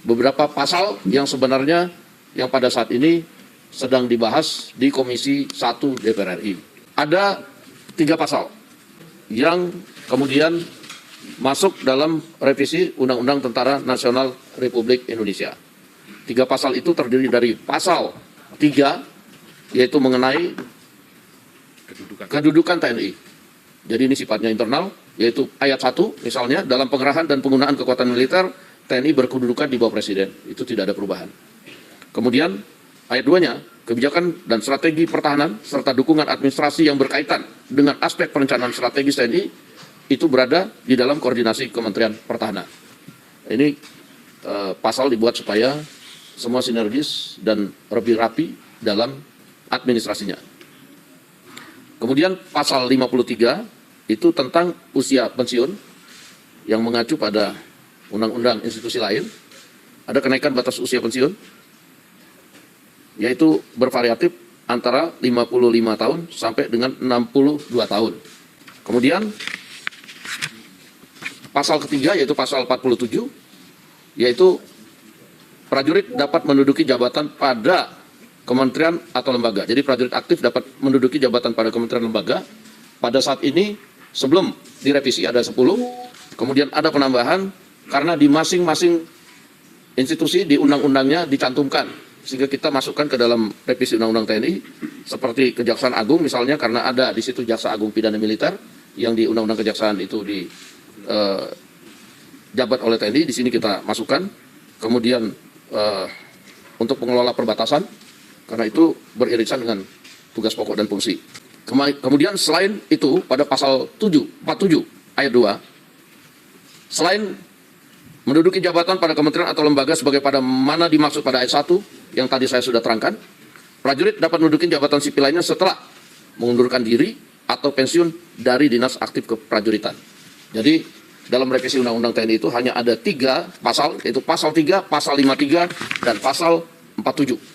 beberapa pasal yang sebenarnya yang pada saat ini sedang dibahas di Komisi 1 DPR RI. Ada 3 pasal yang kemudian masuk dalam revisi Undang-Undang Tentara Nasional Republik Indonesia. 3 pasal itu terdiri dari pasal 3, yaitu mengenai kedudukan TNI. Jadi ini sifatnya internal, yaitu ayat 1 misalnya, dalam pengerahan dan penggunaan kekuatan militer, TNI berkedudukan di bawah Presiden. Itu tidak ada perubahan. Kemudian ayat 2-nya, kebijakan dan strategi pertahanan serta dukungan administrasi yang berkaitan dengan aspek perencanaan strategis TNI itu berada di dalam koordinasi Kementerian Pertahanan. Ini pasal dibuat supaya semua sinergis dan lebih rapi dalam administrasinya. Kemudian pasal 53 itu tentang usia pensiun yang mengacu pada undang-undang institusi lain. Ada kenaikan batas usia pensiun, yaitu bervariatif antara 55 tahun sampai dengan 62 tahun. Kemudian pasal ketiga yaitu pasal 47, yaitu prajurit dapat menduduki jabatan pada kementerian atau lembaga. Jadi prajurit aktif dapat menduduki jabatan pada kementerian lembaga. Pada saat ini sebelum direvisi ada 10, kemudian ada penambahan karena di masing-masing institusi di undang-undangnya dicantumkan, sehingga kita masukkan ke dalam revisi Undang-Undang TNI seperti Kejaksaan Agung misalnya, karena ada di situ Jaksa Agung Pidana Militer yang di Undang-Undang Kejaksaan itu jabat oleh TNI, di sini kita masukkan. Kemudian untuk pengelola perbatasan, karena itu beririsan dengan tugas pokok dan fungsi. Kemudian selain itu pada pasal 47 ayat 2, selain menduduki jabatan pada kementerian atau lembaga sebagai pada mana dimaksud pada ayat 1 yang tadi saya sudah terangkan, prajurit dapat menduduki jabatan sipil lainnya setelah mengundurkan diri atau pensiun dari dinas aktif keprajuritan. Jadi dalam revisi Undang-Undang TNI itu hanya ada 3 pasal, yaitu pasal 3, pasal 53, dan pasal 47.